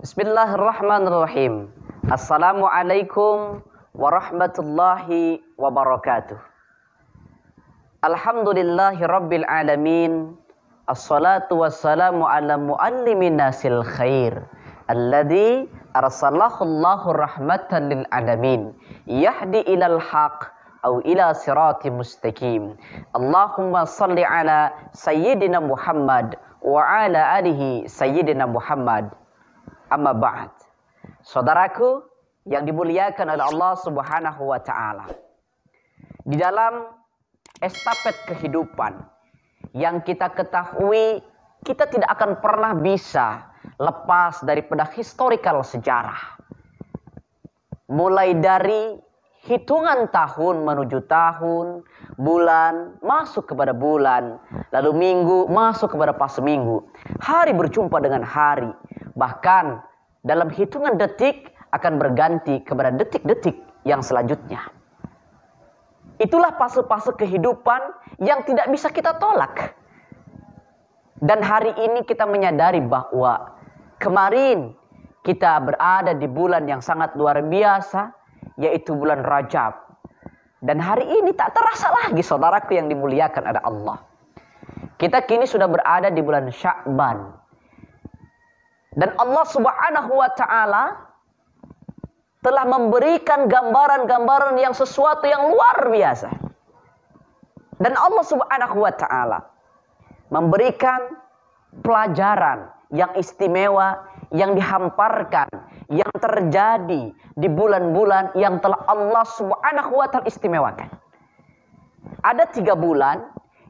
Bismillahirrahmanirrahim. Assalamualaikum warahmatullahi wabarakatuh. Alhamdulillahi rabbil alamin. Assalatu wassalamu ala muallimin nasil khair alladhi arsalahu Allahu rahmatan lil alamin, yahdi ilal haq au ila sirati mustaqim. Allahumma salli ala sayyidina Muhammad wa ala alihi sayyidina Muhammad. Amma ba'd. Saudaraku yang dimuliakan oleh Allah Subhanahu wa taala. Di dalam estafet kehidupan yang kita ketahui, kita tidak akan pernah bisa lepas daripada historical sejarah. Mulai dari hitungan tahun menuju tahun, bulan masuk kepada bulan, lalu minggu masuk kepada pas minggu, hari berjumpa dengan hari. Bahkan dalam hitungan detik akan berganti kepada detik-detik yang selanjutnya. Itulah fase-fase kehidupan yang tidak bisa kita tolak. Dan hari ini kita menyadari bahwa kemarin kita berada di bulan yang sangat luar biasa, yaitu bulan Rajab. Dan hari ini tak terasa lagi, saudaraku yang dimuliakan oleh Allah. Kita kini sudah berada di bulan Sya'ban. Dan Allah Subhanahu wa taala telah memberikan gambaran-gambaran yang sesuatu yang luar biasa. Dan Allah Subhanahu wa taala memberikan pelajaran yang istimewa yang dihamparkan, yang terjadi di bulan-bulan yang telah Allah Subhanahu wa taala istimewakan. Ada 3 bulan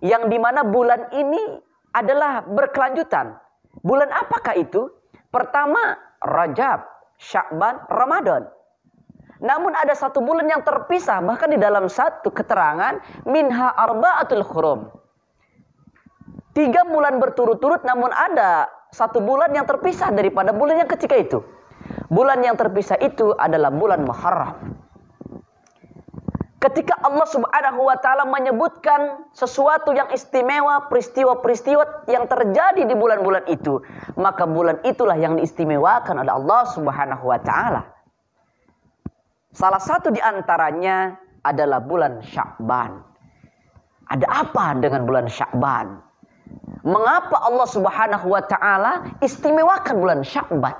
yang dimana bulan ini adalah berkelanjutan. Bulan apakah itu? Pertama Rajab, Sya'ban, Ramadan. Namun ada 1 bulan yang terpisah, bahkan di dalam satu keterangan minha arba'atul hurum. 3 bulan berturut-turut, namun ada 1 bulan yang terpisah daripada bulan yang ketika itu. Bulan yang terpisah itu adalah bulan Muharram. Ketika Allah Subhanahu wa taala menyebutkan sesuatu yang istimewa, peristiwa-peristiwa yang terjadi di bulan-bulan itu, maka bulan itulah yang diistimewakan oleh Allah Subhanahu wa taala. Salah satu di antaranya adalah bulan Sya'ban. Ada apa dengan bulan Sya'ban? Mengapa Allah Subhanahu wa taala istimewakan bulan Sya'ban?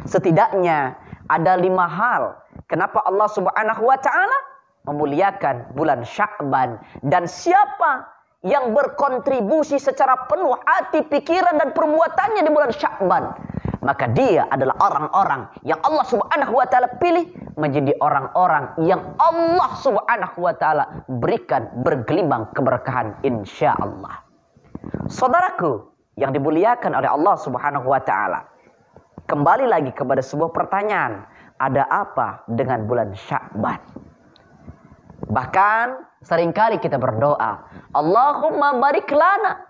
Setidaknya ada 5 hal kenapa Allah Subhanahu wa taala memuliakan bulan Sya'ban. Dan siapa yang berkontribusi secara penuh hati, pikiran dan perbuatannya di bulan Sya'ban, maka dia adalah orang-orang yang Allah Subhanahu wa taala pilih menjadi orang-orang yang Allah Subhanahu wa taala berikan bergelimang keberkahan insyaallah. Saudaraku yang dimuliakan oleh Allah Subhanahu wa taala, kembali lagi kepada sebuah pertanyaan, ada apa dengan bulan Sya'ban? Bahkan seringkali kita berdoa, Allahumma barik lana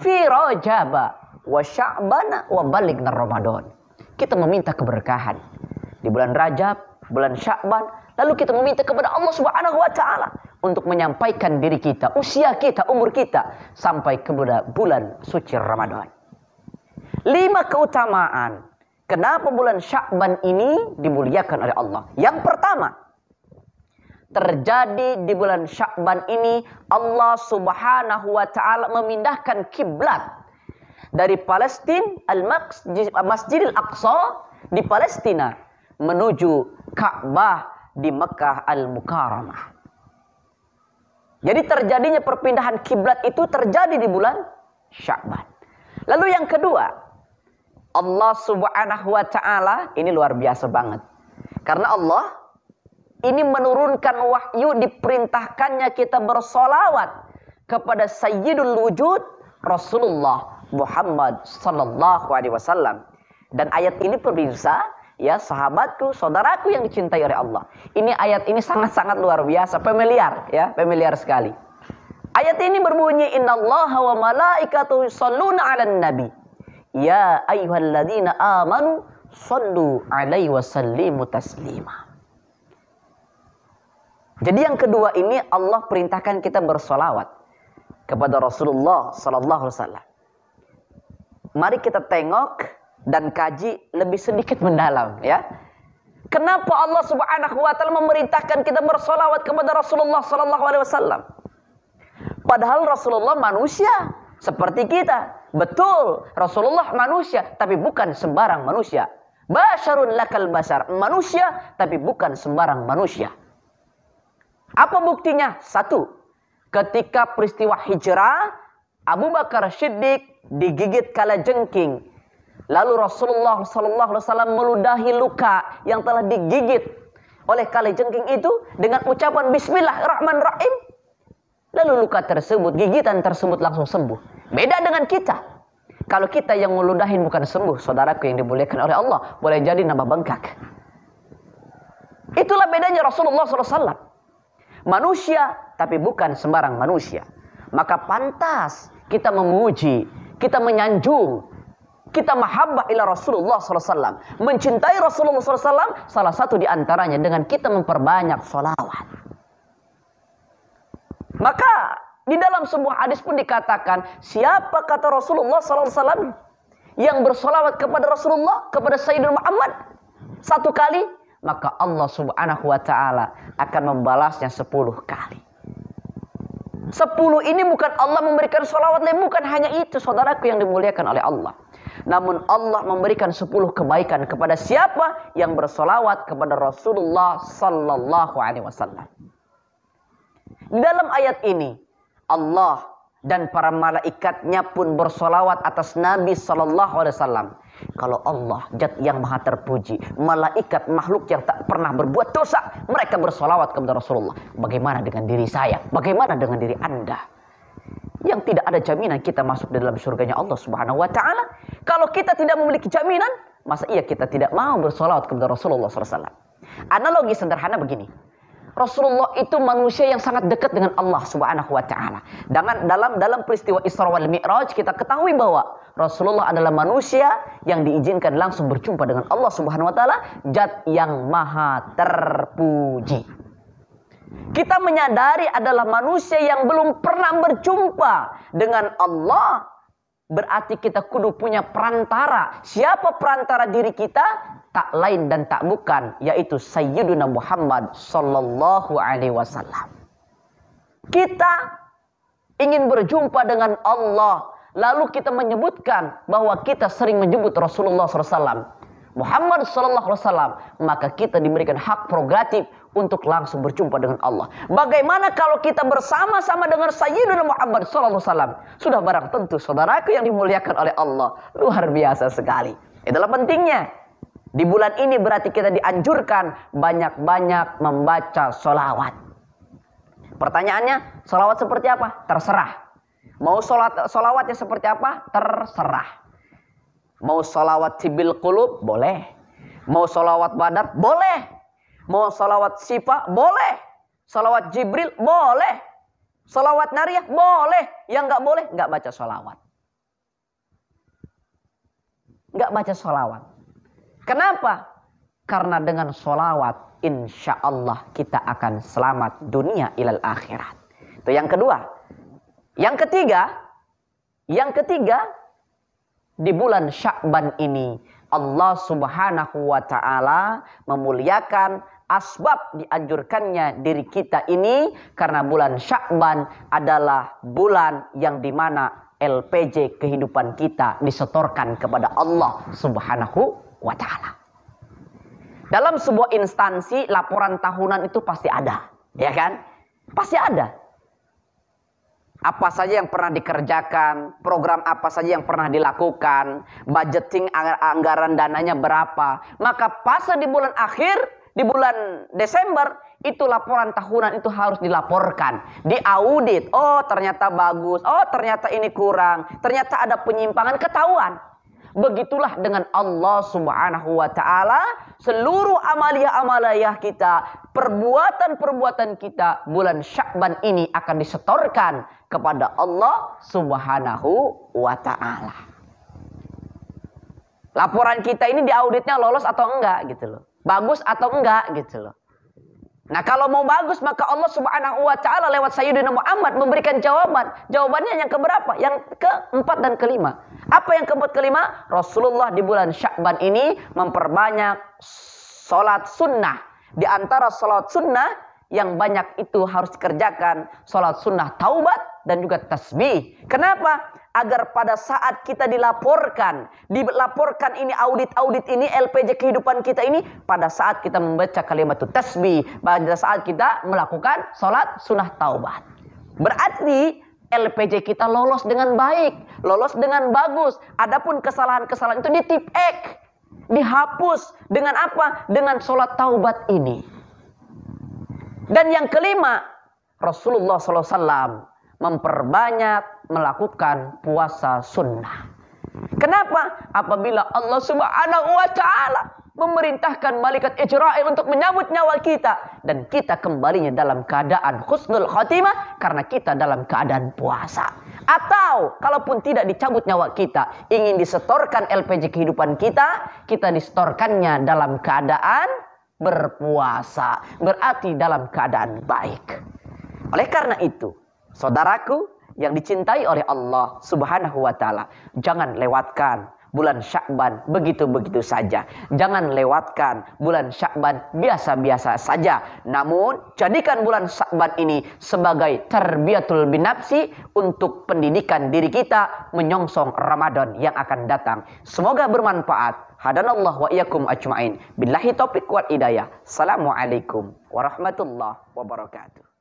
fi Rajaba wa Sya'bana wa balighna Ramadan. Kita meminta keberkahan di bulan Rajab, bulan Sya'ban, lalu kita meminta kepada Allah Subhanahu wa taala untuk menyampaikan diri kita, usia kita, umur kita sampai ke bulan suci Ramadan. 5 keutamaan kenapa bulan Sya'ban ini dimuliakan oleh Allah. Yang pertama, terjadi di bulan Sya'ban ini Allah Subhanahu wa taala memindahkan kiblat dari Palestina, Masjidil Aqsa di Palestina menuju Ka'bah di Mekah Al-Mukarramah. Jadi terjadinya perpindahan kiblat itu terjadi di bulan Sya'ban. Lalu yang kedua, Allah Subhanahu wa taala ini luar biasa banget. Karena Allah ini menurunkan wahyu, diperintahkannya kita bersolawat kepada Sayyidul Wujud Rasulullah Muhammad sallallahu alaihi wasallam. Dan ayat ini pemirsa, ya sahabatku, saudaraku yang dicintai oleh Allah. Ini ayat ini sangat-sangat luar biasa, familiar ya, familiar sekali. Ayat ini berbunyi innallaha wa malaikatahu yusholluna 'alan nabi. Ya ayyuhalladzina amanu shallu 'alaihi wa sallimu taslima. Jadi yang kedua ini Allah perintahkan kita bersolawat kepada Rasulullah sallallahu alaihi wasallam. Mari kita tengok dan kaji lebih sedikit mendalam, ya. Kenapa Allah Subhanahu wa taala memerintahkan kita bersolawat kepada Rasulullah sallallahu alaihi wasallam? Padahal Rasulullah manusia seperti kita. Betul, Rasulullah manusia, tapi bukan sembarang manusia. Basyarun lakal basar, manusia tapi bukan sembarang manusia. Apa buktinya? Satu, ketika peristiwa hijrah, Abu Bakar Siddiq digigit kalajengking. Lalu Rasulullah sallallahu alaihi wasallam meludahi luka yang telah digigit oleh kalajengking itu dengan ucapan Bismillahirrahmanirrahim. Lalu luka tersebut, gigitan tersebut langsung sembuh. Beda dengan kita. Kalau kita yang meludahin bukan sembuh, saudaraku yang dimuliakan oleh Allah, boleh jadi nambah bengkak. Itulah bedanya Rasulullah SAW. Manusia, tapi bukan sembarang manusia. Maka pantas kita memuji, kita menyanjung, kita mahabbah ila Rasulullah SAW. Mencintai Rasulullah SAW, salah satu di antaranya dengan kita memperbanyak sholawat. Maka di dalam sebuah hadis pun dikatakan, siapa kata Rasulullah SAW yang bersolawat kepada Rasulullah, kepada Sayyidina Muhammad satu kali, maka Allah Subhanahu wa taala akan membalasnya 10 kali. 10 ini bukan Allah memberikan solawat, bukan hanya itu, saudaraku yang dimuliakan oleh Allah. Namun Allah memberikan 10 kebaikan kepada siapa yang bersolawat kepada Rasulullah sallallahu alaihi wasallam. Di dalam ayat ini Allah dan para malaikatnya pun bersolawat atas Nabi sallallahu alaihi wasallam. Kalau Allah, zat yang maha terpuji, malaikat makhluk yang tak pernah berbuat dosa, mereka bersolawat kepada Rasulullah. Bagaimana dengan diri saya? Bagaimana dengan diri Anda? Yang tidak ada jaminan kita masuk di dalam surganya Allah Subhanahu wa taala. Kalau kita tidak memiliki jaminan, masa iya kita tidak mau bersolawat kepada Rasulullah SAW? Analogi sederhana begini. Rasulullah itu manusia yang sangat dekat dengan Allah Subhanahu wa taala. Dalam peristiwa Isra wal Mi'raj kita ketahui bahwa Rasulullah adalah manusia yang diizinkan langsung berjumpa dengan Allah Subhanahu wa taala, zat yang maha terpuji. Kita menyadari adalah manusia yang belum pernah berjumpa dengan Allah. Berarti kita kudu punya perantara. Siapa perantara diri kita? Tak lain dan tak bukan, yaitu Sayyiduna Muhammad sallallahu alaihi wasallam. Kita ingin berjumpa dengan Allah, lalu kita menyebutkan bahwa kita sering menyebut Rasulullah SAW, Muhammad sallallahu alaihi wasallam, maka kita diberikan hak prerogatif untuk langsung berjumpa dengan Allah. Bagaimana kalau kita bersama-sama dengan Sayyiduna Muhammad sallallahu alaihi wasallam? Sudah barang tentu saudaraku yang dimuliakan oleh Allah, luar biasa sekali. Itulah pentingnya. Di bulan ini berarti kita dianjurkan banyak-banyak membaca sholawat. Pertanyaannya, sholawat seperti apa? Terserah. Mau sholawatnya seperti apa? Terserah. Mau sholawat sibil qulub? Boleh. Mau sholawat badat? Boleh. Mau sholawat sifa? Boleh. Sholawat Jibril? Boleh. Sholawat nariyah? Boleh. Yang nggak boleh, nggak baca sholawat. Nggak baca sholawat. Kenapa? Karena dengan sholawat insya Allah kita akan selamat dunia ilal akhirat. Itu yang kedua. Yang ketiga, di bulan Sya'ban ini Allah Subhanahu wa taala memuliakan asbab dianjurkannya diri kita ini karena bulan Sya'ban adalah bulan yang dimana LPG kehidupan kita disetorkan kepada Allah Subhanahu wa ta'ala. Dalam sebuah instansi laporan tahunan itu pasti ada, ya kan? Pasti ada. Apa saja yang pernah dikerjakan, program apa saja yang pernah dilakukan, budgeting anggaran dananya berapa. Maka pas di bulan akhir, di bulan Desember, itu laporan tahunan itu harus dilaporkan, diaudit. Oh, ternyata bagus. Oh, ternyata ini kurang. Ternyata ada penyimpangan, ketahuan. Begitulah dengan Allah Subhanahu wa ta'ala. Seluruh amaliyah-amaliyah kita, perbuatan-perbuatan kita, bulan Sya'ban ini akan disetorkan kepada Allah Subhanahu wa ta'ala. Laporan kita ini diauditnya lolos atau enggak gitu loh. Bagus atau enggak gitu loh. Nah, kalau mau bagus maka Allah Subhanahu wa taala lewat Sayyidina Muhammad memberikan jawaban. Jawabannya yang keberapa? Yang keempat dan kelima. Apa yang keempat kelima? Rasulullah di bulan Sya'ban ini memperbanyak salat sunnah. Di antara salat sunnah yang banyak itu harus dikerjakan salat sunnah taubat dan juga tasbih. Kenapa? Agar pada saat kita dilaporkan ini audit ini LPJ kehidupan kita ini, pada saat kita membaca kalimat tasbih, pada saat kita melakukan salat sunnah taubat, berarti LPJ kita lolos dengan baik, lolos dengan bagus. Adapun kesalahan-kesalahan itu ditipek, dihapus dengan apa? Dengan salat taubat ini. Dan yang kelima, Rasulullah SAW memperbanyak melakukan puasa sunnah. Kenapa? Apabila Allah Subhanahu wa taala memerintahkan malaikat Israil untuk menyambut nyawa kita, dan kita kembalinya dalam keadaan husnul khotimah karena kita dalam keadaan puasa. Atau kalaupun tidak dicabut nyawa kita, ingin disetorkan LPJ kehidupan kita, kita disetorkannya dalam keadaan berpuasa, berarti dalam keadaan baik. Oleh karena itu, saudaraku yang dicintai oleh Allah Subhanahu wa taala, jangan lewatkan bulan Sya'ban begitu-begitu saja. Jangan lewatkan bulan Sya'ban biasa-biasa saja. Namun, jadikan bulan Sya'ban ini sebagai tarbiyatul binafsi untuk pendidikan diri kita menyongsong Ramadan yang akan datang. Semoga bermanfaat. Hadanallahu wa iyyakum ajma'in. Billahi taufiq wal hidayah. Assalamualaikum warahmatullahi wabarakatuh.